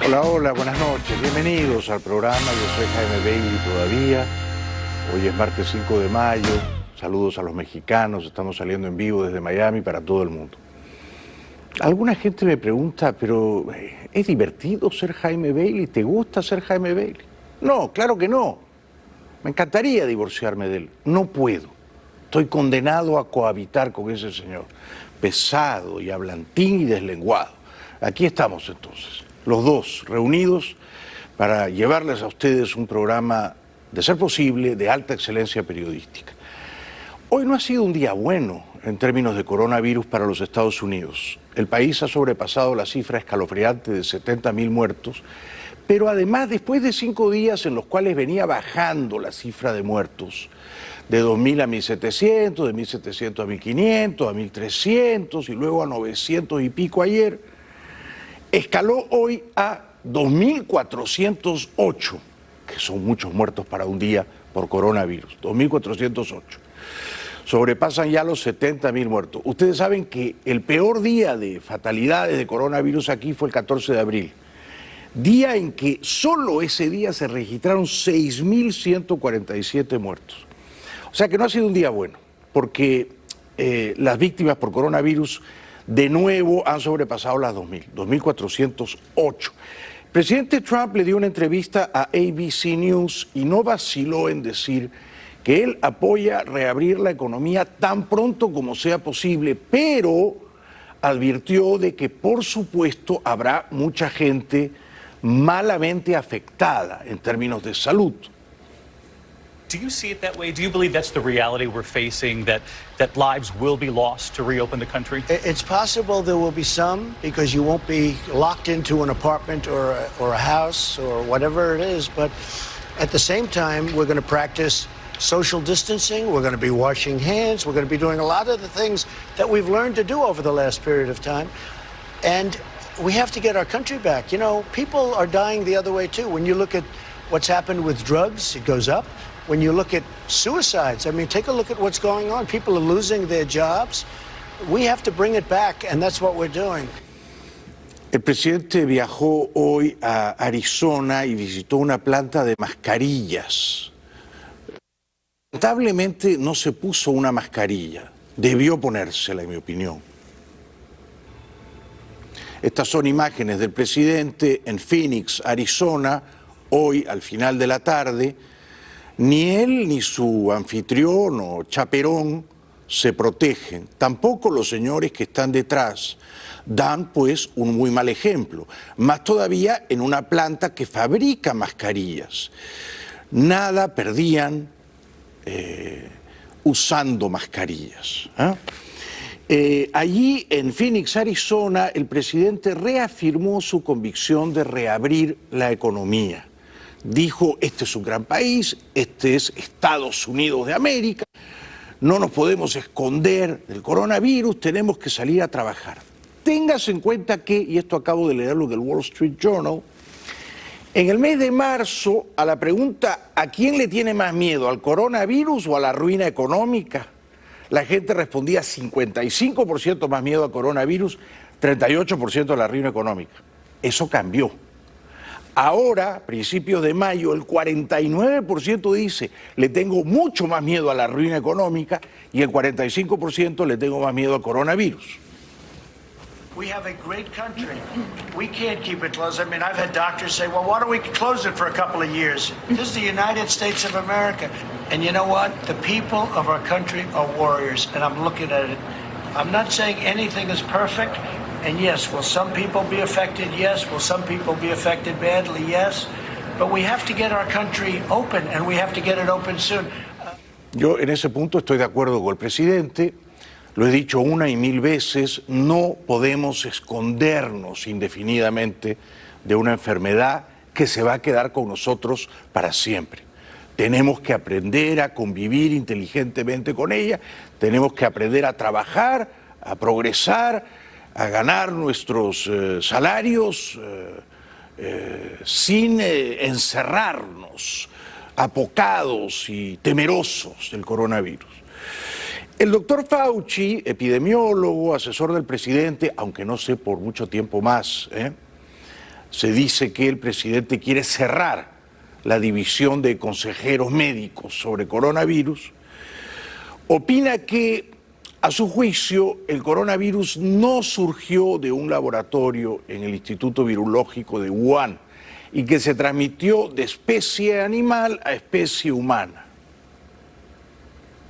Hola, hola, buenas noches. Bienvenidos al programa. Yo soy Jaime Bailey todavía. Hoy es martes 5 de mayo. Saludos a los mexicanos. Estamos saliendo en vivo desde Miami para todo el mundo. Alguna gente me pregunta, pero ¿es divertido ser Jaime Bailey? ¿Te gusta ser Jaime Bailey? No, claro que no. Me encantaría divorciarme de él. No puedo. Estoy condenado a cohabitar con ese señor. Pesado y hablantín y deslenguado. Aquí estamos entonces, los dos reunidos para llevarles a ustedes un programa, de ser posible, de alta excelencia periodística. Hoy no ha sido un día bueno en términos de coronavirus para los Estados Unidos. El país ha sobrepasado la cifra escalofriante de 70.000 muertos, pero además, después de 5 días en los cuales venía bajando la cifra de muertos, de 2.000 a 1.700, de 1.700 a 1.500, a 1.300 y luego a 900 y pico ayer, escaló hoy a 2.408, que son muchos muertos para un día por coronavirus, 2.408. Sobrepasan ya los 70.000 muertos. Ustedes saben que el peor día de fatalidades de coronavirus aquí fue el 14 de abril, día en que solo ese día se registraron 6.147 muertos. O sea que no ha sido un día bueno, porque las víctimas por coronavirus de nuevo han sobrepasado las 2.000, 2.408. El presidente Trump le dio una entrevista a ABC News y no vaciló en decir que él apoya reabrir la economía tan pronto como sea posible, pero advirtió de que por supuesto habrá mucha gente malamente afectada en términos de salud. Do you see it that way? Do you believe that's the reality we're facing, that lives will be lost to reopen the country? It's possible there will be some, because you won't be locked into an apartment or a house or whatever it is. But at the same time, we're going to practice social distancing. We're going to be washing hands. We're going to be doing a lot of the things that we've learned to do over the last period of time. And we have to get our country back. You know, people are dying the other way too. When you look at what's happened with drugs, it goes up. When you look at suicides, I mean, take a look at what's going on. People are losing their jobs. We have to bring it back, and that's what we're doing. El presidente viajó hoy a Arizona y visitó una planta de mascarillas. Lamentablemente no se puso una mascarilla. Debió ponérsela, en mi opinión. Estas son imágenes del presidente en Phoenix, Arizona, hoy al final de la tarde. Ni él ni su anfitrión o chaperón se protegen, tampoco los señores que están detrás. Dan pues un muy mal ejemplo, más todavía en una planta que fabrica mascarillas. Nada perdían usando mascarillas. Allí en Phoenix, Arizona, el presidente reafirmó su convicción de reabrir la economía. Dijo, este es un gran país, este es Estados Unidos de América, no nos podemos esconder del coronavirus, tenemos que salir a trabajar. Téngase en cuenta que, y esto acabo de leerlo del Wall Street Journal, en el mes de marzo, a la pregunta ¿a quién le tiene más miedo, al coronavirus o a la ruina económica?, la gente respondía 55% más miedo al coronavirus, 38% a la ruina económica. Eso cambió. Ahora, a principios de mayo, el 49% dice, le tengo mucho más miedo a la ruina económica, y el 45% le tengo más miedo al coronavirus. We have a great country. We can't keep it closed. I mean, I've had doctors say, well, why don't we close it for a couple of years? This is the United States of America. And you know what? The people of our country are warriors, and I'm looking at it. I'm not saying anything is perfect. And yes, will some people be affected? Yes. Will some people be affected badly? Yes. But we have to get our country open, and we have to get it open soon. Yo en ese punto estoy de acuerdo con el presidente. Lo he dicho una y mil veces, no podemos escondernos indefinidamente de una enfermedad que se va a quedar con nosotros para siempre. Tenemos que aprender a convivir inteligentemente con ella, tenemos que aprender a trabajar, a progresar, a ganar nuestros salarios sin encerrarnos, apocados y temerosos del coronavirus. El doctor Fauci, epidemiólogo, asesor del presidente, aunque no sé por mucho tiempo más, se dice que el presidente quiere cerrar la división de consejeros médicos sobre coronavirus, opina que, a su juicio, el coronavirus no surgió de un laboratorio en el Instituto Virológico de Wuhan y que se transmitió de especie animal a especie humana.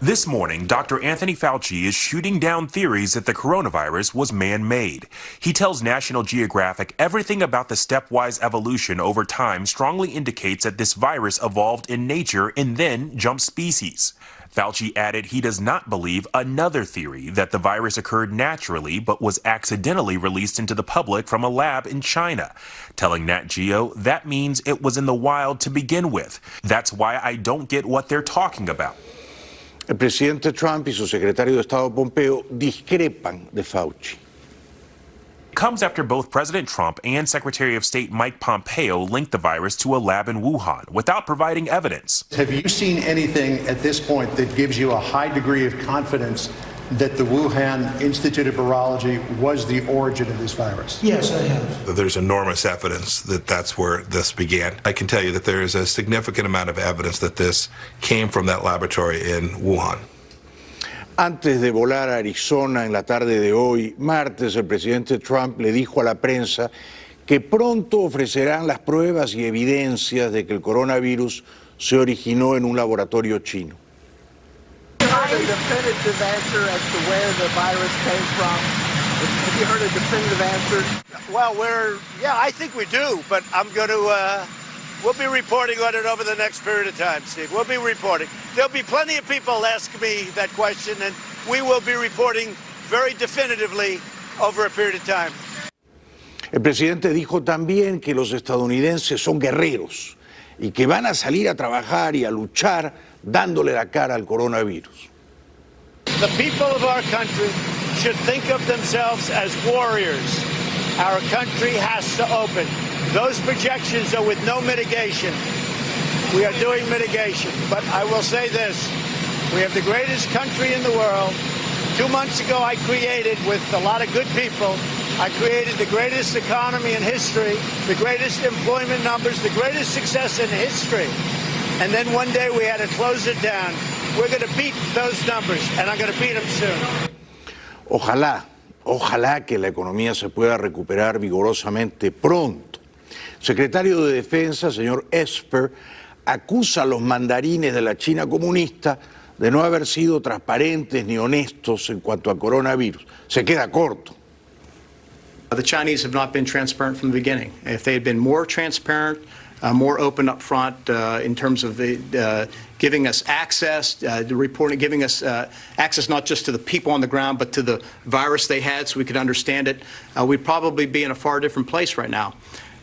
This morning, Dr. Anthony Fauci is shooting down theories that the coronavirus was man-made. He tells National Geographic everything about the stepwise evolution over time strongly indicates that this virus evolved in nature and then jumped species. Fauci added he does not believe another theory that the virus occurred naturally but was accidentally released into the public from a lab in China. Telling Nat Geo that means it was in the wild to begin with. That's why I don't get what they're talking about. El presidente Trump y su secretario de Estado Pompeo discrepan de Fauci. It comes after both President Trump and Secretary of State Mike Pompeo linked the virus to a lab in Wuhan without providing evidence. Have you seen anything at this point that gives you a high degree of confidence that the Wuhan Institute of Virology was the origin of this virus? Yes, I have. There's enormous evidence that that's where this began. I can tell you that there is a significant amount of evidence that this came from that laboratory in Wuhan. Antes de volar a Arizona en la tarde de hoy, martes, el presidente Trump le dijo a la prensa que pronto ofrecerán las pruebas y evidencias de que el coronavirus se originó en un laboratorio chino. A definitive answer as to where the virus came from? Have you heard a definitive answer? Well, I think we do, but we'll be reporting on it over the next period of time, Steve. We'll be reporting. There'll be plenty of people ask me that question, and we will be reporting very definitively over a period of time. El presidente dijo también que los estadounidenses son guerreros y que van a salir a trabajar y a luchar dándole la cara al coronavirus. The people of our country should think of themselves as warriors. Our country has to open. Those projections are with no mitigation. We are doing mitigation. But I will say this, we have the greatest country in the world. 2 months ago, I created, with a lot of good people, I created the greatest economy in history, the greatest employment numbers, the greatest success in history. And then one day we had to close it down. We're going to beat those numbers, and I'm going to beat them soon. Ojalá que la economía se pueda recuperar vigorosamente pronto. El secretario de Defensa, señor Esper, acusa a los mandarines de la China comunista de no haber sido transparentes ni honestos en cuanto a coronavirus. Se queda corto. The Chinese have not been transparent from the beginning. If they had been more transparent, more open up front in terms of giving us access, the reporting, giving us access not just to the people on the ground, but to the virus they had so we could understand it, we'd probably be in a far different place right now.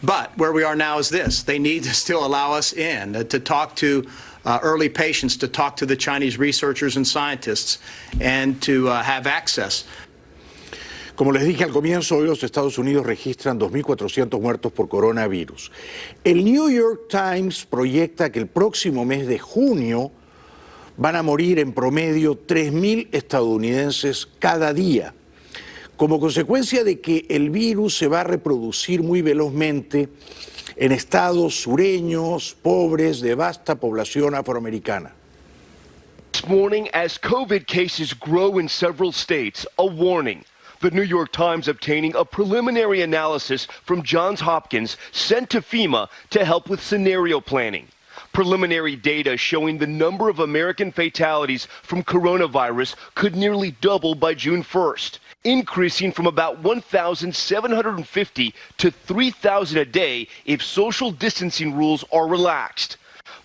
But where we are now is this. They need to still allow us in to talk to early patients, to talk to the Chinese researchers and scientists, and to have access. Como les dije al comienzo, hoy los Estados Unidos registran 2.400 muertos por coronavirus. El New York Times proyecta que el próximo mes de junio van a morir en promedio 3.000 estadounidenses cada día, como consecuencia de que el virus se va a reproducir muy velozmente en estados sureños, pobres, de vasta población afroamericana. This morning, as COVID cases grow in several states, a warning. The New York Times obtaining a preliminary analysis from Johns Hopkins sent to FEMA to help with scenario planning. Preliminary data showing the number of American fatalities from coronavirus could nearly double by June 1st, increasing from about 1,750 to 3,000 a day if social distancing rules are relaxed.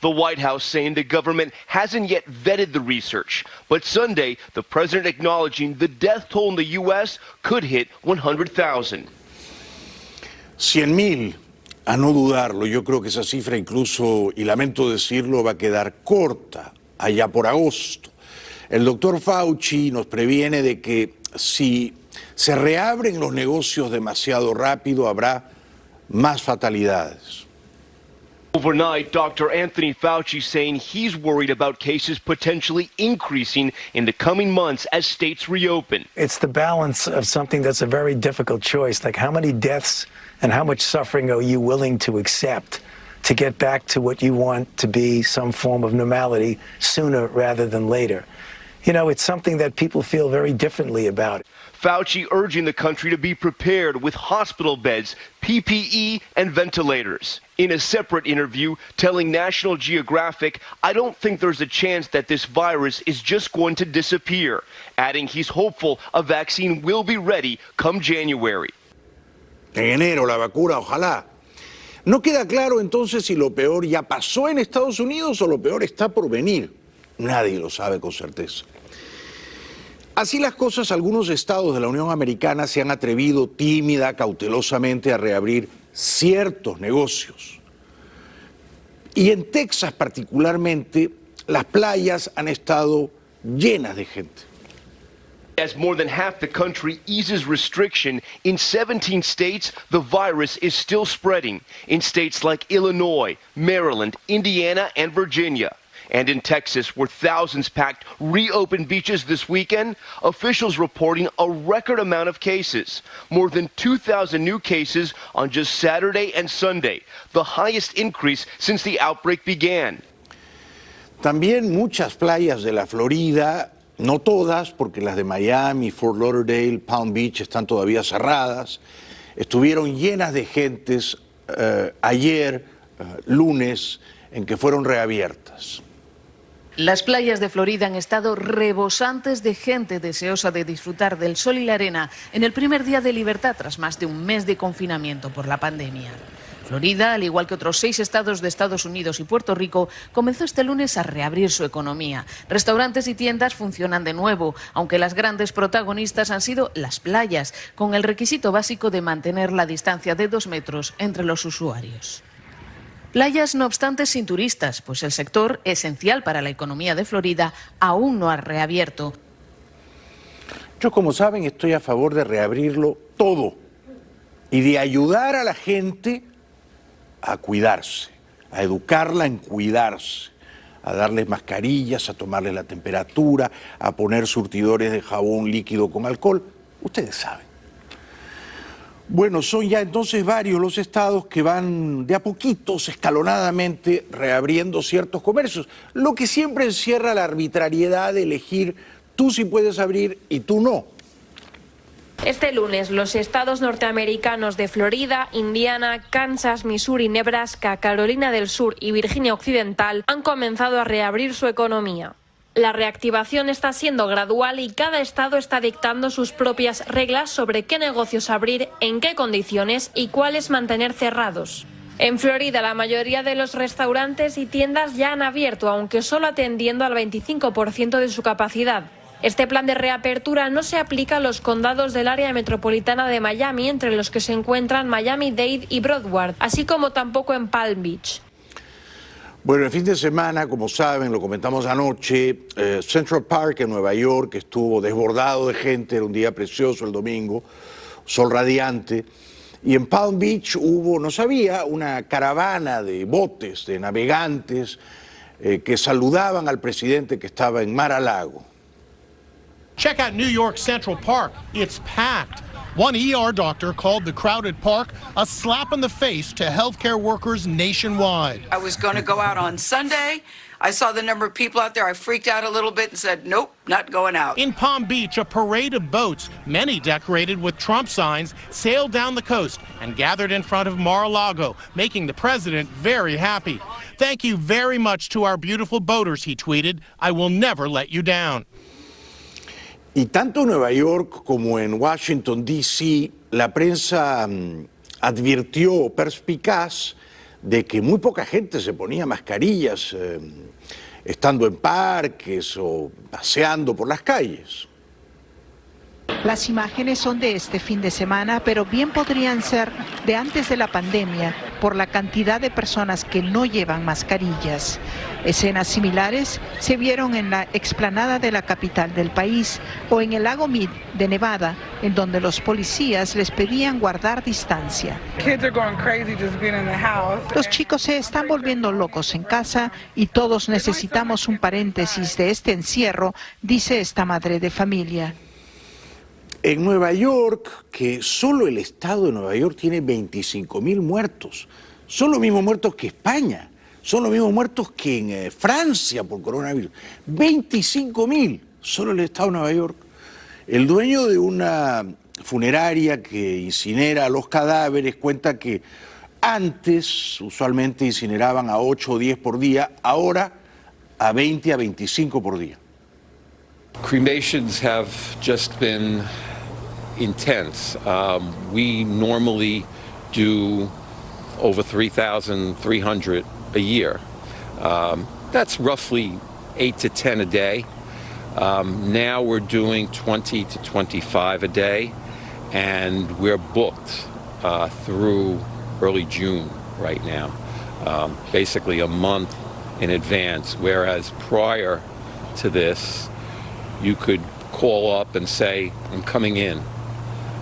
The White House saying the government hasn't yet vetted the research, but Sunday, the president acknowledging the death toll in the U.S. could hit 100,000. 100.000, a no dudarlo. Yo creo que esa cifra incluso, y lamento decirlo, va a quedar corta allá por agosto. El doctor Fauci nos previene de que si se reabren los negocios demasiado rápido, habrá más fatalidades. Overnight, Dr. Anthony Fauci saying he's worried about cases potentially increasing in the coming months as states reopen. It's the balance of something that's a very difficult choice, like how many deaths and how much suffering are you willing to accept to get back to what you want to be some form of normality sooner rather than later. You know, it's something that people feel very differently about. Fauci urging the country to be prepared with hospital beds, PPE, and ventilators. In a separate interview, telling National Geographic, I don't think there's a chance that this virus is just going to disappear, adding he's hopeful a vaccine will be ready come January. En enero la vacuna, ojalá. No queda claro entonces si lo peor ya pasó en Estados Unidos o lo peor está por venir. Nadie lo sabe con certeza. Así las cosas, algunos estados de la Unión Americana se han atrevido tímida, cautelosamente a reabrir ciertos negocios. Y en Texas particularmente, las playas han estado llenas de gente. As more than half the country eases restriction, in 17 states, the virus is still spreading. In states like Illinois, Maryland, Indiana, and Virginia. And in Texas, where thousands packed reopened beaches this weekend, officials reporting a record amount of cases. More than 2,000 new cases on just Saturday and Sunday, the highest increase since the outbreak began. También muchas playas de la Florida, no todas, porque las de Miami, Fort Lauderdale, Palm Beach están todavía cerradas, estuvieron llenas de gentes ayer, lunes, en que fueron reabiertas. Las playas de Florida han estado rebosantes de gente deseosa de disfrutar del sol y la arena en el primer día de libertad tras más de un mes de confinamiento por la pandemia. Florida, al igual que otros 6 estados de Estados Unidos y Puerto Rico, comenzó este lunes a reabrir su economía. Restaurantes y tiendas funcionan de nuevo, aunque las grandes protagonistas han sido las playas, con el requisito básico de mantener la distancia de 2 metros entre los usuarios. Playas, no obstante, sin turistas, pues el sector, esencial para la economía de Florida, aún no ha reabierto. Yo, como saben, estoy a favor de reabrirlo todo y de ayudar a la gente a cuidarse, a educarla en cuidarse, a darles mascarillas, a tomarles la temperatura, a poner surtidores de jabón líquido con alcohol. Ustedes saben. Bueno, son ya entonces varios los estados que van de a poquitos, escalonadamente, reabriendo ciertos comercios, lo que siempre encierra la arbitrariedad de elegir tú sí puedes abrir y tú no. Este lunes, los estados norteamericanos de Florida, Indiana, Kansas, Missouri, Nebraska, Carolina del Sur y Virginia Occidental han comenzado a reabrir su economía. La reactivación está siendo gradual y cada estado está dictando sus propias reglas sobre qué negocios abrir, en qué condiciones y cuáles mantener cerrados. En Florida, la mayoría de los restaurantes y tiendas ya han abierto, aunque solo atendiendo al 25% de su capacidad. Este plan de reapertura no se aplica a los condados del área metropolitana de Miami, entre los que se encuentran Miami-Dade y Broward, así como tampoco en Palm Beach. Bueno, el fin de semana, como saben, lo comentamos anoche, Central Park en Nueva York estuvo desbordado de gente, era un día precioso el domingo, sol radiante, y en Palm Beach hubo, no sabía, una caravana de botes, de navegantes, que saludaban al presidente que estaba en Mar-a-Lago. Check out New York Central Park. It's packed. One ER doctor called the crowded park a slap in the face to healthcare workers nationwide. I was going to go out on Sunday. I saw the number of people out there. I freaked out a little bit and said, nope, not going out. In Palm Beach, a parade of boats, many decorated with Trump signs, sailed down the coast and gathered in front of Mar-a-Lago, making the president very happy. Thank you very much to our beautiful boaters, he tweeted. I will never let you down. Y tanto en Nueva York como en Washington, D.C., la prensa advirtió perspicaz de que muy poca gente se ponía mascarillas estando en parques o paseando por las calles. Las imágenes son de este fin de semana, pero bien podrían ser de antes de la pandemia por la cantidad de personas que no llevan mascarillas. Escenas similares se vieron en la explanada de la capital del país o en el lago Mead de Nevada, en donde los policías les pedían guardar distancia. Los chicos se están volviendo locos en casa y todos necesitamos un paréntesis de este encierro, dice esta madre de familia. En Nueva York, que solo el estado de Nueva York tiene 25.000 muertos, son los mismos muertos que España, son los mismos muertos que en Francia por coronavirus, 25.000, solo el estado de Nueva York. El dueño de una funeraria que incinera los cadáveres cuenta que antes usualmente incineraban a 8 o 10 por día, ahora a 20 a 25 por día. Cremations have just been intense. We normally do over 3,300 a year. That's roughly 8 to 10 a day. Now we're doing 20 to 25 a day, and we're booked through early June right now, basically a month in advance, whereas prior to this, you could call up and say, I'm coming in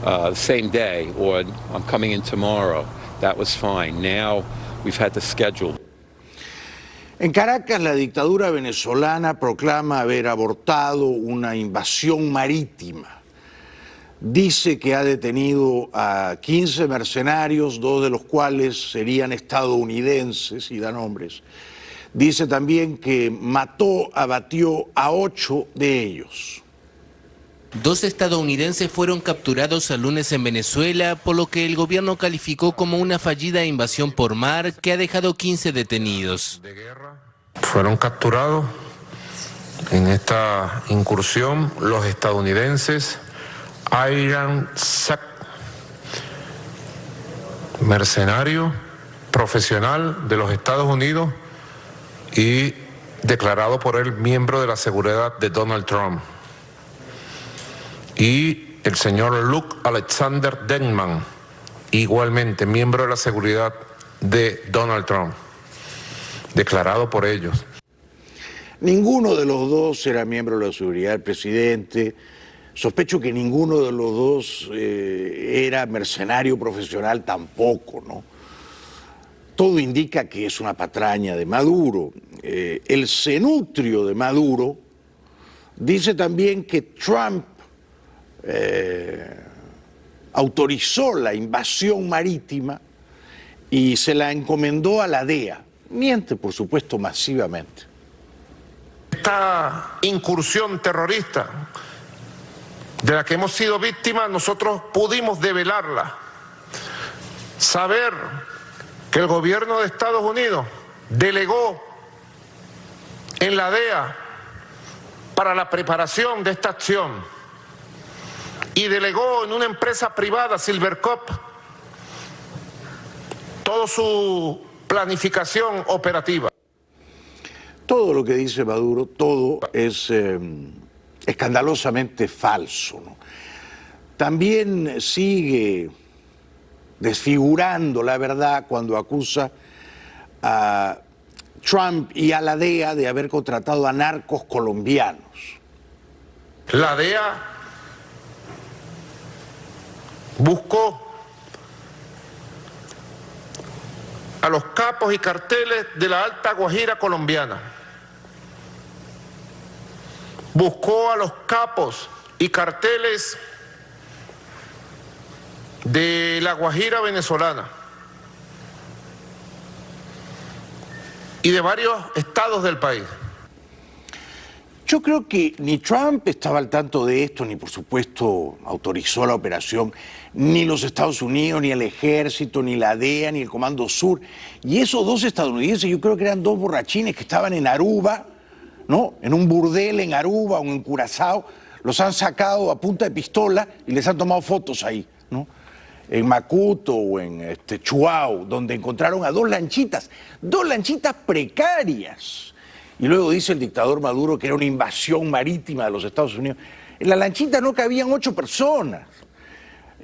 the same day, or I'm coming in tomorrow. That was fine. Now we've had to schedule. En Caracas, la dictadura venezolana proclama haber abortado una invasión marítima. Dice que ha detenido a 15 mercenarios, 2 de los cuales serían estadounidenses, y da nombres. Dice también que abatió a 8 de ellos. 2 estadounidenses fueron capturados el lunes en Venezuela, por lo que el gobierno calificó como una fallida invasión por mar que ha dejado 15 detenidos. Fueron capturados en esta incursión los estadounidenses Iran Sack, mercenario profesional de los Estados Unidos y declarado por él miembro de la seguridad de Donald Trump. Y el señor Luke Alexander Denman, igualmente miembro de la seguridad de Donald Trump, declarado por ellos. Ninguno de los dos era miembro de la seguridad del presidente. Sospecho que ninguno de los dos era mercenario profesional tampoco, ¿no? Todo indica que es una patraña de Maduro. El cenutrio de Maduro dice también que Trump autorizó la invasión marítima y se la encomendó a la DEA. Miente, por supuesto, masivamente. Esta incursión terrorista de la que hemos sido víctimas, nosotros pudimos develarla. Saber que el gobierno de Estados Unidos delegó en la DEA para la preparación de esta acción y delegó en una empresa privada, Silvercorp, toda su planificación operativa. Todo lo que dice Maduro, todo es escandalosamente falso, ¿no? También sigue desfigurando la verdad cuando acusa a Trump y a la DEA de haber contratado a narcos colombianos. La DEA buscó a los capos y carteles de la Alta Guajira colombiana. Buscó a los capos y carteles de la Guajira venezolana y de varios estados del país. Yo creo que ni Trump estaba al tanto de esto, ni por supuesto autorizó la operación, ni los Estados Unidos, ni el ejército, ni la DEA, ni el Comando Sur. Y esos 2 estadounidenses, yo creo que eran 2 borrachines que estaban en Aruba, ¿no? En un burdel en Aruba o en Curazao, los han sacado a punta de pistola y les han tomado fotos ahí, ¿no? En Macuto o en Chuao, donde encontraron a 2 lanchitas precarias. Y luego dice el dictador Maduro que era una invasión marítima de los Estados Unidos. En la lanchita no cabían 8 personas.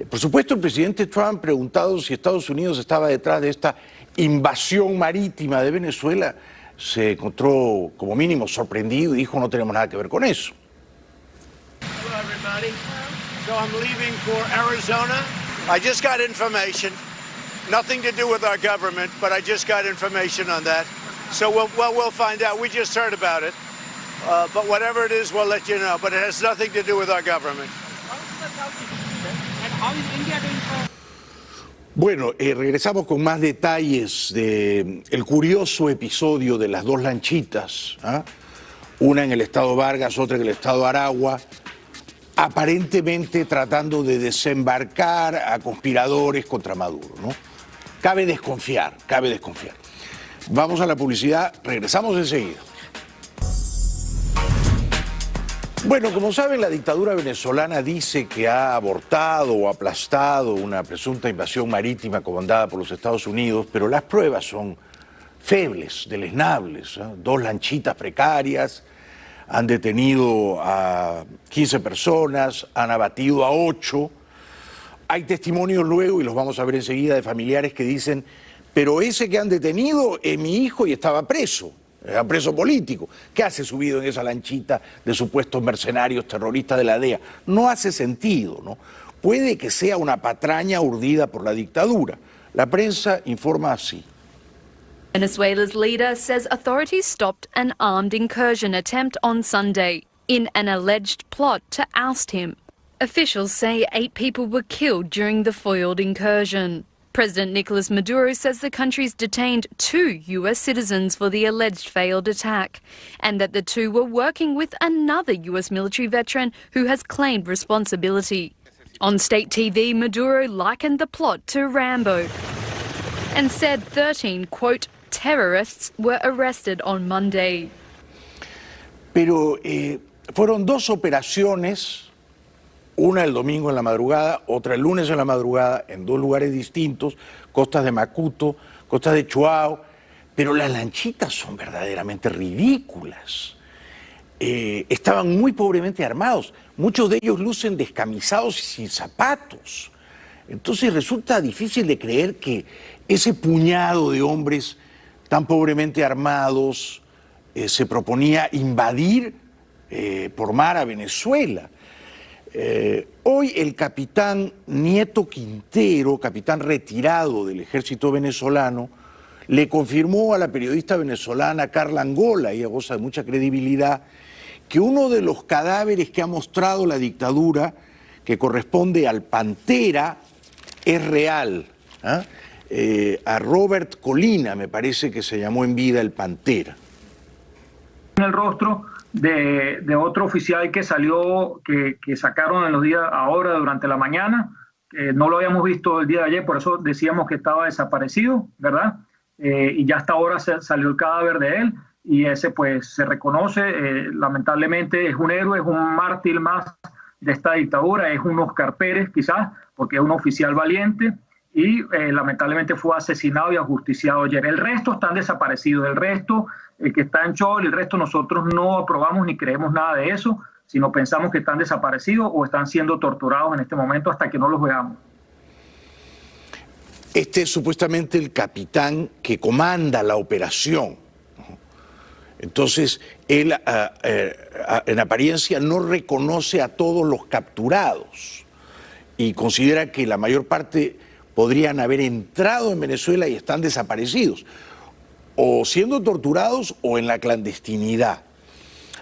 Por supuesto, el presidente Trump, preguntado si Estados Unidos estaba detrás de esta invasión marítima de Venezuela, se encontró como mínimo sorprendido y dijo no tenemos nada que ver con eso. So I'm leaving for Arizona. I just got information. Nothing to do with our government, but I just got information on that. So we'll find out. We just heard about it. But whatever it is, we'll let you know. But it has nothing to do with our government. Bueno, regresamos con más detalles del curioso episodio de las dos lanchitas, una en el estado Vargas, otra en el estado Aragua, aparentemente tratando de desembarcar a conspiradores contra Maduro, ¿no? Cabe desconfiar, cabe desconfiar. Vamos a la publicidad, regresamos enseguida. Bueno, como saben, la dictadura venezolana dice que ha abortado o aplastado una presunta invasión marítima comandada por los Estados Unidos, pero las pruebas son febles, deleznables. Dos lanchitas precarias, han detenido a 15 personas, han abatido a 8. Hay testimonios luego, y los vamos a ver enseguida, de familiares que dicen, pero ese que han detenido es mi hijo y estaba preso. Era preso político. ¿Qué hace subido en esa lanchita de supuestos mercenarios terroristas de la DEA? No hace sentido, ¿no? Puede que sea una patraña urdida por la dictadura. La prensa informa así. Venezuela's leader says authorities stopped an armed incursion attempt on Sunday in an alleged plot to oust him. Officials say 8 people were killed during the foiled incursion. President Nicolas Maduro says the country's detained 2 US citizens for the alleged failed attack, and that the 2 were working with another US military veteran who has claimed responsibility. On state TV, Maduro likened the plot to Rambo and said 13, quote, terrorists were arrested on Monday. Pero fueron 2 operaciones, una el domingo en la madrugada, otra el lunes en la madrugada, en 2 lugares distintos, costas de Macuto, costas de Chuao, pero las lanchitas son verdaderamente ridículas. Estaban muy pobremente armados, muchos de ellos lucen descamisados y sin zapatos. Entonces resulta difícil de creer que ese puñado de hombres tan pobremente armados se proponía invadir por mar a Venezuela. Hoy el capitán Nieto Quintero, capitán retirado del ejército venezolano, le confirmó a la periodista venezolana Carla Angola, ella goza de mucha credibilidad, que uno de los cadáveres que ha mostrado la dictadura, que corresponde al Pantera, es real. A Robert Colina, me parece que se llamó en vida el Pantera. En el rostro de otro oficial que salió, que sacaron en los días ahora durante la mañana, no lo habíamos visto el día de ayer, por eso decíamos que estaba desaparecido, ¿verdad? Y ya hasta ahora salió el cadáver de él, y ese pues se reconoce, lamentablemente es un héroe, es un mártir más de esta dictadura, es un Oscar Pérez quizás, porque es un oficial valiente, y lamentablemente fue asesinado y ajusticiado ayer. El resto están desaparecidos, el resto que está en Chol, el resto nosotros no aprobamos ni creemos nada de eso, sino pensamos que están desaparecidos o están siendo torturados en este momento hasta que no los veamos. Este es supuestamente el capitán que comanda la operación. Entonces, él en apariencia no reconoce a todos los capturados y considera que la mayor parte podrían haber entrado en Venezuela y están desaparecidos, o siendo torturados o en la clandestinidad.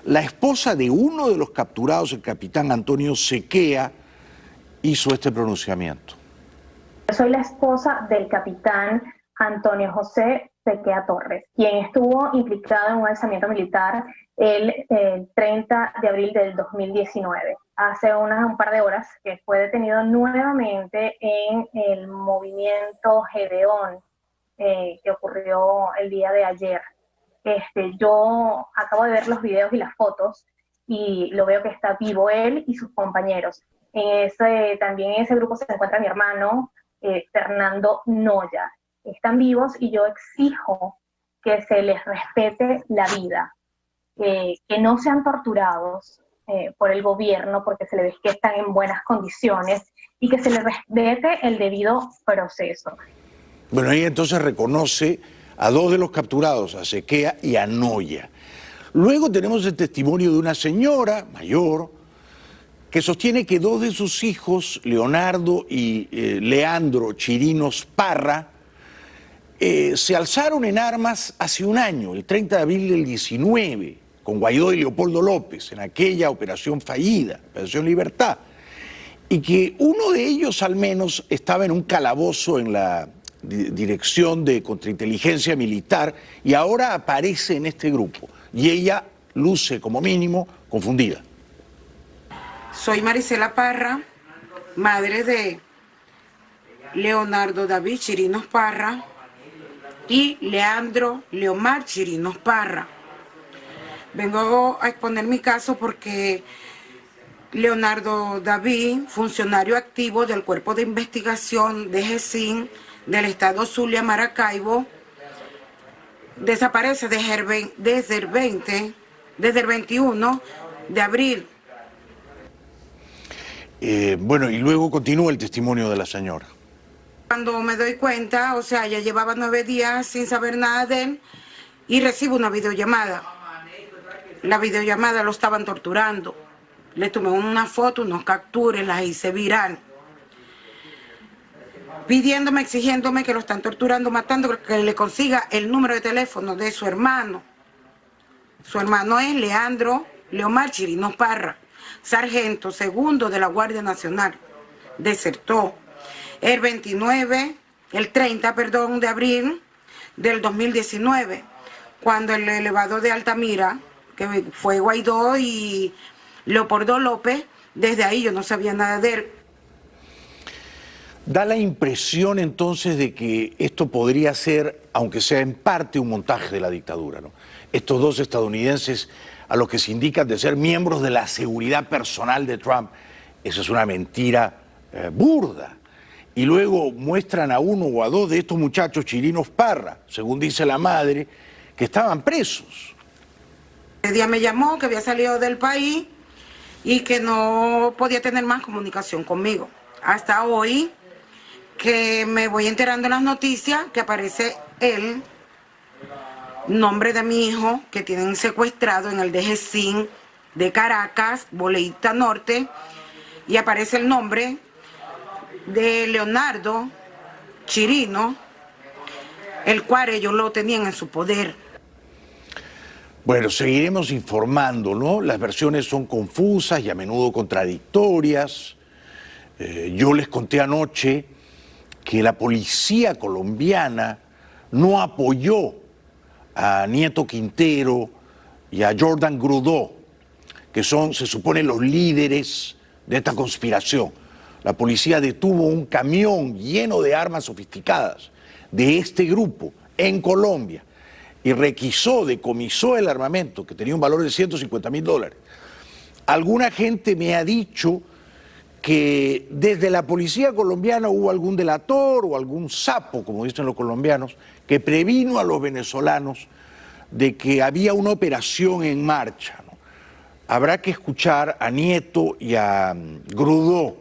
La esposa de uno de los capturados, el capitán Antonio Sequea, hizo este pronunciamiento. Soy la esposa del capitán Antonio José Sequea Torres, quien estuvo implicado en un alzamiento militar el 30 de abril del 2019. Hace un par de horas que fue detenido nuevamente en el movimiento Gedeón que ocurrió el día de ayer. Yo acabo de ver los videos y las fotos y lo veo que está vivo él y sus compañeros. También en ese grupo se encuentra mi hermano Fernando Noya. Están vivos y yo exijo que se les respete la vida, que no sean torturados por el gobierno porque se les ve que están en buenas condiciones y que se les respete el debido proceso. Bueno, ahí entonces reconoce a 2 de los capturados, a Sequea y a Noya. Luego tenemos el testimonio de una señora mayor que sostiene que dos de sus hijos, Leonardo y Leandro Chirinos Parra, se alzaron en armas hace un año, el 30 de abril del 19, con Guaidó y Leopoldo López, en aquella operación fallida, Operación Libertad, y que uno de ellos al menos estaba en un calabozo en la Dirección de Contrainteligencia Militar y ahora aparece en este grupo, y ella luce como mínimo confundida. Soy Marisela Parra, madre de Leonardo David Chirinos Parra y Leandro Leomar Chirinos Parra. Vengo a exponer mi caso porque Leonardo David, funcionario activo del Cuerpo de Investigación de GESIN del estado Zulia, Maracaibo, desaparece desde el 21 de abril. Bueno, y luego continúa el testimonio de la señora. Cuando me doy cuenta, o sea, ya llevaba 9 días sin saber nada de él y recibo una videollamada. La videollamada lo estaban torturando. Le tomé una foto, unos capturas, las hice viral. Pidiéndome, exigiéndome que lo están torturando, matando, que le consiga el número de teléfono de su hermano. Su hermano es Leandro Leomar Chirinos Parra, sargento segundo de la Guardia Nacional. Desertó el 30 de abril del 2019, cuando el elevado de Altamira, que fue Guaidó y Leopoldo López, desde ahí yo no sabía nada de él. Da la impresión entonces de que esto podría ser, aunque sea en parte, un montaje de la dictadura, ¿no? Estos dos estadounidenses a los que se indican de ser miembros de la seguridad personal de Trump, eso es una mentira burda. Y luego muestran a uno o a dos de estos muchachos Chirinos Parra, según dice la madre, que estaban presos. El día me llamó que había salido del país y que no podía tener más comunicación conmigo. Hasta hoy que me voy enterando en las noticias que aparece el nombre de mi hijo que tienen secuestrado en el DGCIN de Caracas, Boleíta Norte, y aparece el nombre de Leonardo Chirino, el cual ellos lo tenían en su poder. Bueno, seguiremos informando, ¿no? Las versiones son confusas y a menudo contradictorias. Yo les conté anoche que la policía colombiana no apoyó a Nieto Quintero y a Jordan Grudó, que son, se supone, los líderes de esta conspiración. La policía detuvo un camión lleno de armas sofisticadas de este grupo en Colombia y decomisó el armamento, que tenía un valor de $150.000. Alguna gente me ha dicho que desde la policía colombiana hubo algún delator o algún sapo, como dicen los colombianos, que previno a los venezolanos de que había una operación en marcha, ¿no? Habrá que escuchar a Nieto y a Grudó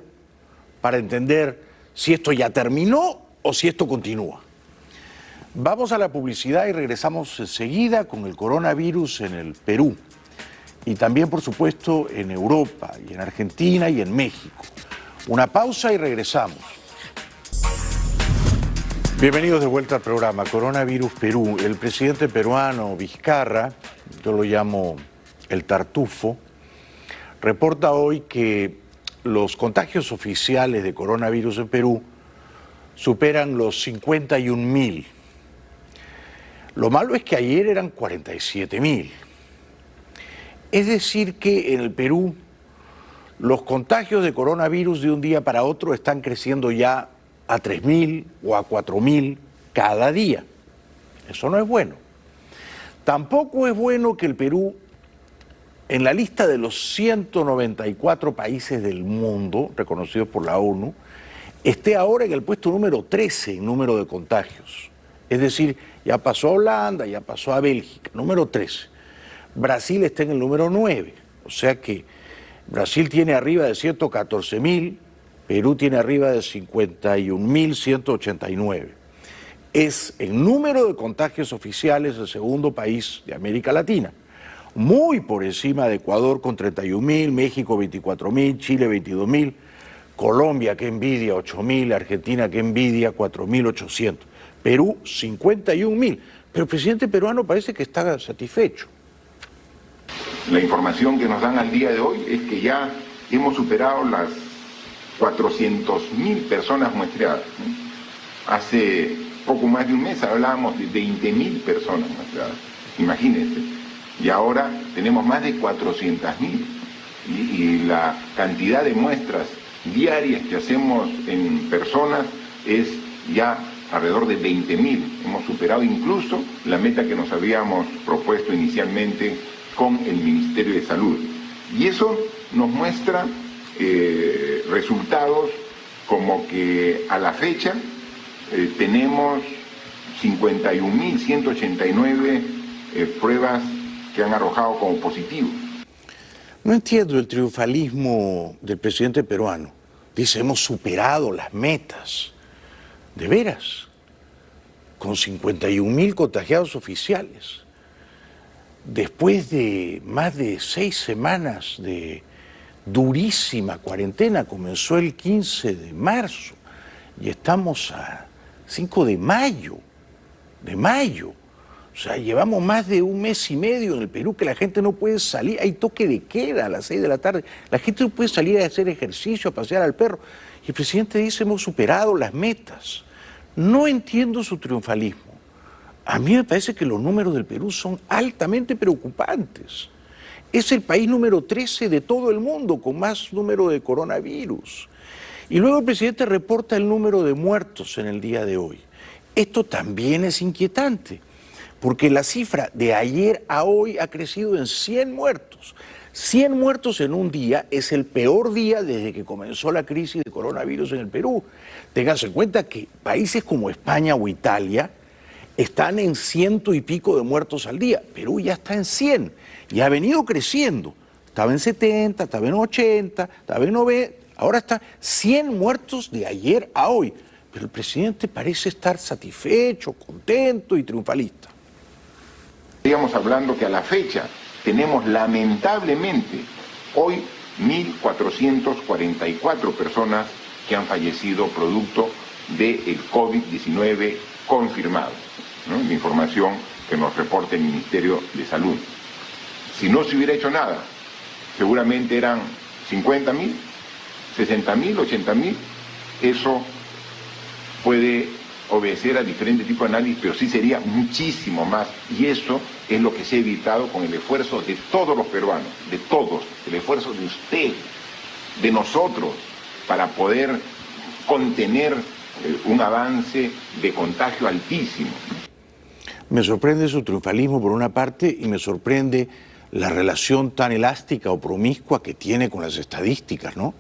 para entender si esto ya terminó o si esto continúa. Vamos a la publicidad y regresamos enseguida con el coronavirus en el Perú y también, por supuesto, en Europa y en Argentina y en México. Una pausa y regresamos. Bienvenidos de vuelta al programa Coronavirus Perú. El presidente peruano Vizcarra, yo lo llamo el Tartufo, reporta hoy que los contagios oficiales de coronavirus en Perú superan los 51.000. Lo malo es que ayer eran 47.000. Es decir que en el Perú los contagios de coronavirus de un día para otro están creciendo ya a 3.000 o a 4.000 cada día. Eso no es bueno. Tampoco es bueno que el Perú, en la lista de los 194 países del mundo reconocidos por la ONU, esté ahora en el puesto número 13 en número de contagios. Es decir, ya pasó a Holanda, ya pasó a Bélgica, número 13. Brasil está en el número 9, o sea que Brasil tiene arriba de 114.000, Perú tiene arriba de 51.189. Es en número de contagios oficiales el segundo país de América Latina. muy por encima de Ecuador con 31.000, México 24.000, Chile 22.000, Colombia, qué envidia, 8.000, Argentina, qué envidia, 4.800, Perú 51.000, pero el presidente peruano parece que está satisfecho. La información que nos dan al día de hoy es que ya hemos superado las 400.000 personas muestreadas. Hace poco más de un mes hablábamos de 20.000 personas muestreadas, imagínense, y ahora tenemos más de 400.000 y la cantidad de muestras diarias que hacemos en personas es ya alrededor de 20.000. Hemos superado incluso la meta que nos habíamos propuesto inicialmente con el Ministerio de Salud. Y eso nos muestra resultados como que a la fecha tenemos 51.189 pruebas que han arrojado como positivo. No entiendo el triunfalismo del presidente peruano. Dice, hemos superado las metas. ¿De veras? Con 51.000 contagiados oficiales. Después de más de 6 semanas de durísima cuarentena, comenzó el 15 de marzo y estamos a 5 de mayo. O sea, llevamos más de un mes y medio en el Perú que la gente no puede salir, hay toque de queda a las 6 de la tarde, la gente no puede salir a hacer ejercicio, a pasear al perro. Y el presidente dice, hemos superado las metas. No entiendo su triunfalismo. A mí me parece que los números del Perú son altamente preocupantes. Es el país número 13 de todo el mundo con más número de coronavirus. Y luego el presidente reporta el número de muertos en el día de hoy. Esto también es inquietante, porque la cifra de ayer a hoy ha crecido en 100 muertos. 100 muertos en un día es el peor día desde que comenzó la crisis de coronavirus en el Perú. Ténganse en cuenta que países como España o Italia están en 100 y pico de muertos al día. Perú ya está en 100 y ha venido creciendo. Estaba en 70, estaba en 80, estaba en 90, ahora está 100 muertos de ayer a hoy. Pero el presidente parece estar satisfecho, contento y triunfalista. Estamos hablando que a la fecha tenemos lamentablemente hoy 1.444 personas que han fallecido producto del COVID-19 confirmado, ¿no? La información que nos reporta el Ministerio de Salud. Si no se hubiera hecho nada, seguramente eran 50.000, 60.000, 80.000. Eso puede obedecer a diferentes tipos de análisis, pero sí sería muchísimo más. Y eso es lo que se ha evitado con el esfuerzo de todos los peruanos, de todos, el esfuerzo de usted, de nosotros, para poder contener un avance de contagio altísimo. Me sorprende su triunfalismo por una parte y me sorprende la relación tan elástica o promiscua que tiene con las estadísticas, ¿no?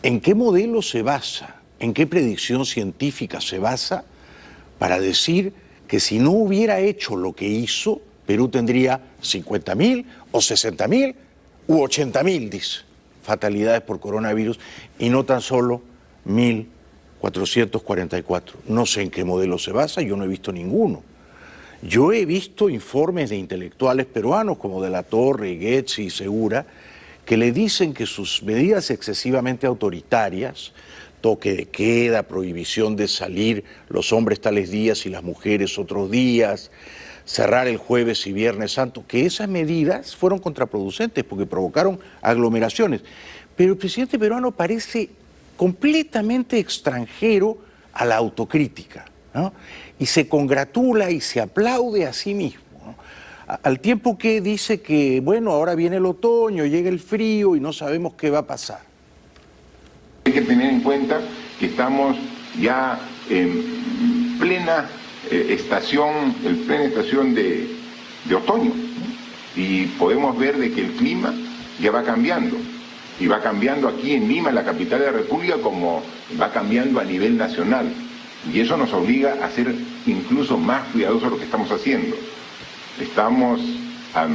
¿En qué modelo se basa? ¿En qué predicción científica se basa para decir que si no hubiera hecho lo que hizo, Perú tendría 50.000 o 60.000 u 80.000, dice, fatalidades por coronavirus y no tan solo 1.444? No sé en qué modelo se basa, yo no he visto ninguno. Yo he visto informes de intelectuales peruanos como De la Torre, Goetz y Segura que le dicen que sus medidas excesivamente autoritarias, toque de queda, prohibición de salir los hombres tales días y las mujeres otros días, cerrar el jueves y viernes santo, que esas medidas fueron contraproducentes porque provocaron aglomeraciones. Pero el presidente peruano parece completamente extranjero a la autocrítica, ¿no? Y se congratula y se aplaude a sí mismo, ¿no? Al tiempo que dice que, bueno, ahora viene el otoño, llega el frío y no sabemos qué va a pasar. Hay que tener en cuenta que estamos ya en plena estación de otoño, y podemos ver de que el clima ya va cambiando, y va cambiando aquí en Lima, la capital de la República, como va cambiando a nivel nacional, y eso nos obliga a ser incluso más cuidadosos de lo que estamos haciendo. Estamos a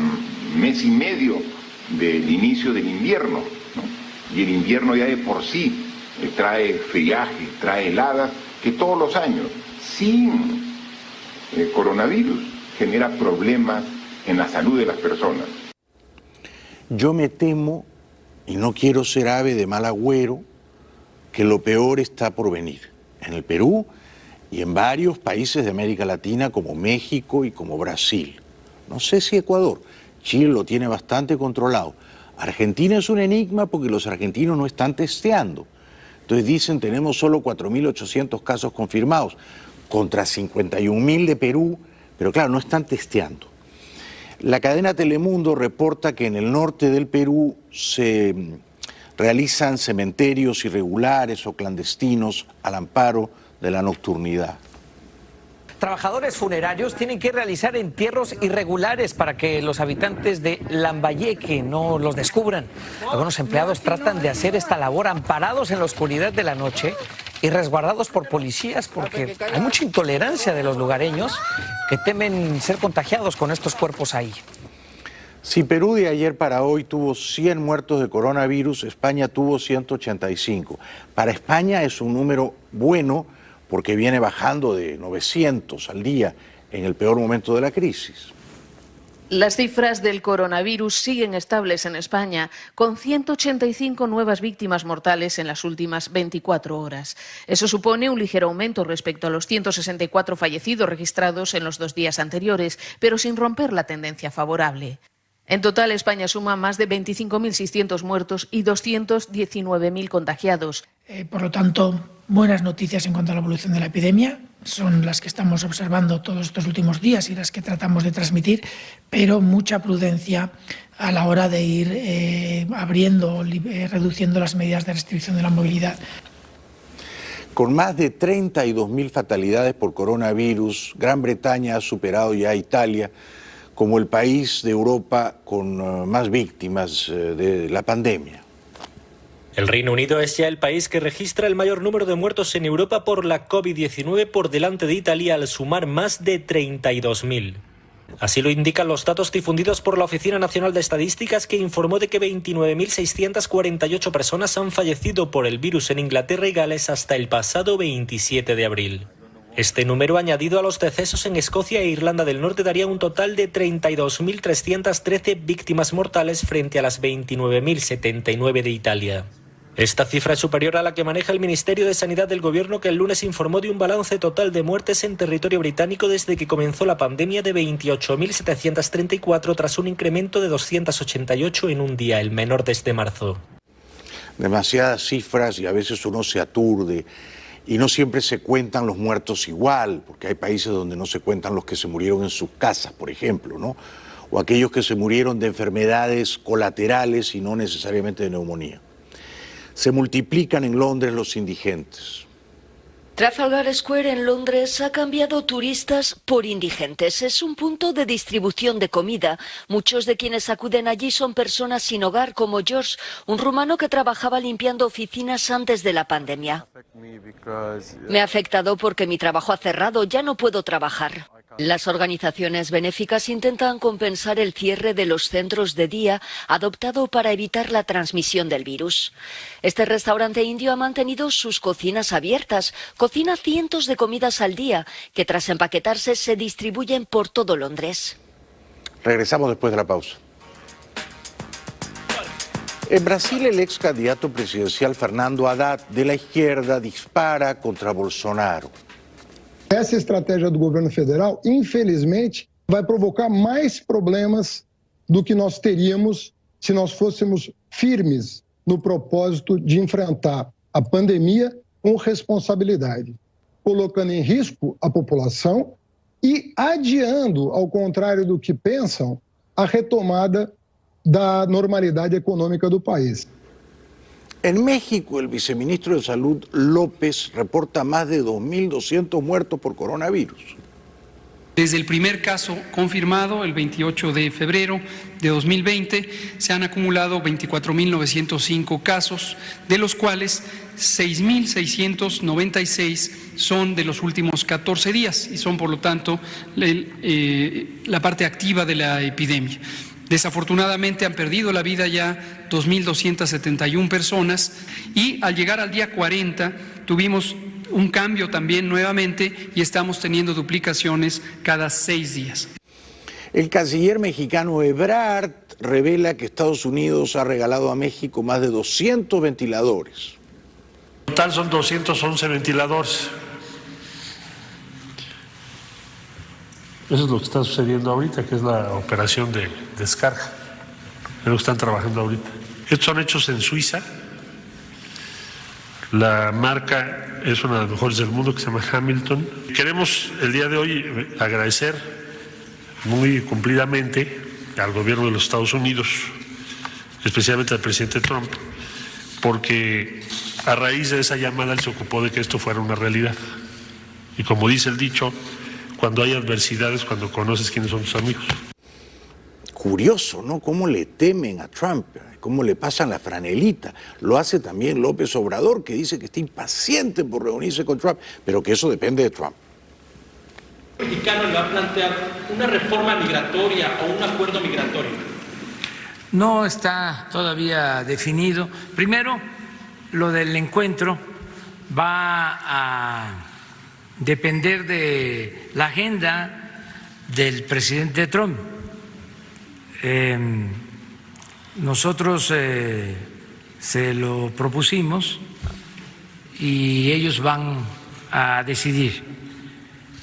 mes y medio del inicio del invierno, ¿no? Y el invierno ya de por sí trae friaje, trae heladas, que todos los años, sin coronavirus, genera problemas en la salud de las personas. Yo me temo, y no quiero ser ave de mal agüero, que lo peor está por venir en el Perú y en varios países de América Latina como México y como Brasil. No sé si Ecuador, Chile lo tiene bastante controlado. Argentina es un enigma porque los argentinos no están testeando. Entonces dicen tenemos solo 4.800 casos confirmados contra 51.000 de Perú, pero claro, no están testeando. La cadena Telemundo reporta que en el norte del Perú se realizan cementerios irregulares o clandestinos al amparo de la nocturnidad. Trabajadores funerarios tienen que realizar entierros irregulares para que los habitantes de Lambayeque no los descubran. Algunos empleados tratan de hacer esta labor amparados en la oscuridad de la noche y resguardados por policías porque hay mucha intolerancia de los lugareños que temen ser contagiados con estos cuerpos ahí. Si Perú de ayer para hoy tuvo 100 muertos de coronavirus, España tuvo 185. Para España es un número bueno porque viene bajando de 900 al día en el peor momento de la crisis. Las cifras del coronavirus siguen estables en España, con 185 nuevas víctimas mortales en las últimas 24 horas. Eso supone un ligero aumento respecto a los 164 fallecidos registrados en los 2 días anteriores, pero sin romper la tendencia favorable. En total, España suma más de 25.600 muertos y 219.000 contagiados. Por lo tanto, buenas noticias en cuanto a la evolución de la epidemia. Son las que estamos observando todos estos últimos días y las que tratamos de transmitir, pero mucha prudencia a la hora de ir abriendo, reduciendo las medidas de restricción de la movilidad. Con más de 32.000 fatalidades por coronavirus, Gran Bretaña ha superado ya a Italia como el país de Europa con más víctimas de la pandemia. El Reino Unido es ya el país que registra el mayor número de muertos en Europa por la COVID-19 por delante de Italia al sumar más de 32.000. Así lo indican los datos difundidos por la Oficina Nacional de Estadísticas, que informó de que 29.648 personas han fallecido por el virus en Inglaterra y Gales hasta el pasado 27 de abril. Este número, añadido a los decesos en Escocia e Irlanda del Norte, daría un total de 32.313 víctimas mortales frente a las 29.079 de Italia. Esta cifra es superior a la que maneja el Ministerio de Sanidad del Gobierno, que el lunes informó de un balance total de muertes en territorio británico desde que comenzó la pandemia de 28.734 tras un incremento de 288 en un día, el menor desde marzo. Demasiadas cifras y a veces uno se aturde. Y no siempre se cuentan los muertos igual, porque hay países donde no se cuentan los que se murieron en sus casas, por ejemplo, ¿no? O aquellos que se murieron de enfermedades colaterales y no necesariamente de neumonía. Se multiplican en Londres los indigentes. Trafalgar Square en Londres ha cambiado turistas por indigentes. Es un punto de distribución de comida. Muchos de quienes acuden allí son personas sin hogar, como George, un rumano que trabajaba limpiando oficinas antes de la pandemia. Me ha afectado porque mi trabajo ha cerrado, ya no puedo trabajar. Las organizaciones benéficas intentan compensar el cierre de los centros de día adoptado para evitar la transmisión del virus. Este restaurante indio ha mantenido sus cocinas abiertas, cocina cientos de comidas al día que tras empaquetarse se distribuyen por todo Londres. Regresamos después de la pausa. En Brasil, el ex candidato presidencial Fernando Haddad de la izquierda dispara contra Bolsonaro. Essa estratégia do governo federal, infelizmente, vai provocar mais problemas do que nós teríamos se nós fôssemos firmes no propósito de enfrentar a pandemia com responsabilidade, colocando em risco a população e adiando, ao contrário do que pensam, a retomada da normalidade econômica do país. En México, el viceministro de Salud López reporta más de 2.200 muertos por coronavirus. Desde el primer caso confirmado, el 28 de febrero de 2020, se han acumulado 24.905 casos, de los cuales 6.696 son de los últimos 14 días y son, por lo tanto, la parte activa de la epidemia. Desafortunadamente han perdido la vida ya 2.271 personas y al llegar al día 40 tuvimos un cambio también nuevamente y estamos teniendo duplicaciones cada 6 días. El canciller mexicano Ebrard revela que Estados Unidos ha regalado a México más de 200 ventiladores. En total son 211 ventiladores. Eso es lo que está sucediendo ahorita, que es la operación de descarga. Es lo que están trabajando ahorita. Estos son hechos en Suiza. La marca es una de las mejores del mundo, que se llama Hamilton. Queremos el día de hoy agradecer muy cumplidamente al gobierno de los Estados Unidos, especialmente al presidente Trump, porque a raíz de esa llamada él se ocupó de que esto fuera una realidad. Y como dice el dicho, cuando hay adversidades, cuando conoces quiénes son tus amigos. Curioso, ¿no? Cómo le temen a Trump, cómo le pasan la franelita. Lo hace también López Obrador, que dice que está impaciente por reunirse con Trump, pero que eso depende de Trump. ¿El mexicano le va a plantear una reforma migratoria o un acuerdo migratorio? No está todavía definido. Primero, lo del encuentro va a depender de la agenda del presidente Trump. Nosotros se lo propusimos y ellos van a decidir.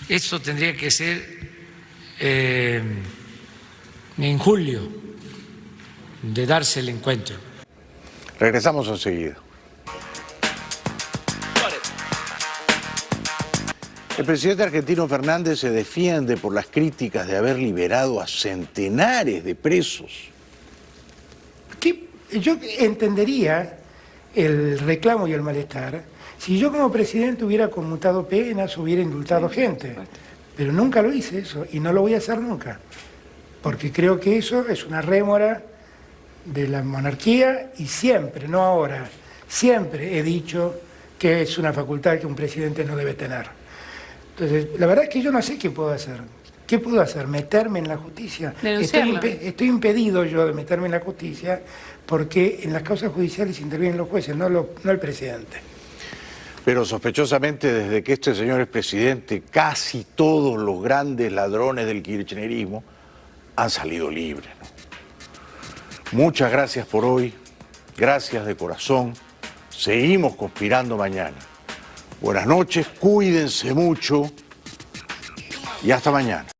Esto tendría que ser en julio, de darse el encuentro. Regresamos enseguida. El presidente argentino Fernández se defiende por las críticas de haber liberado a centenares de presos. Yo entendería el reclamo y el malestar si yo como presidente hubiera conmutado penas, hubiera indultado gente. Pero nunca lo hice eso y no lo voy a hacer nunca. Porque creo que eso es una rémora de la monarquía y siempre, no ahora, siempre he dicho que es una facultad que un presidente no debe tener. Entonces, la verdad es que yo no sé qué puedo hacer. ¿Qué puedo hacer? ¿Meterme en la justicia? Estoy impedido yo de meterme en la justicia porque en las causas judiciales intervienen los jueces, no el presidente. Pero sospechosamente, desde que este señor es presidente, casi todos los grandes ladrones del kirchnerismo han salido libres, ¿no? Muchas gracias por hoy, gracias de corazón. Seguimos conspirando mañana. Buenas noches, cuídense mucho y hasta mañana.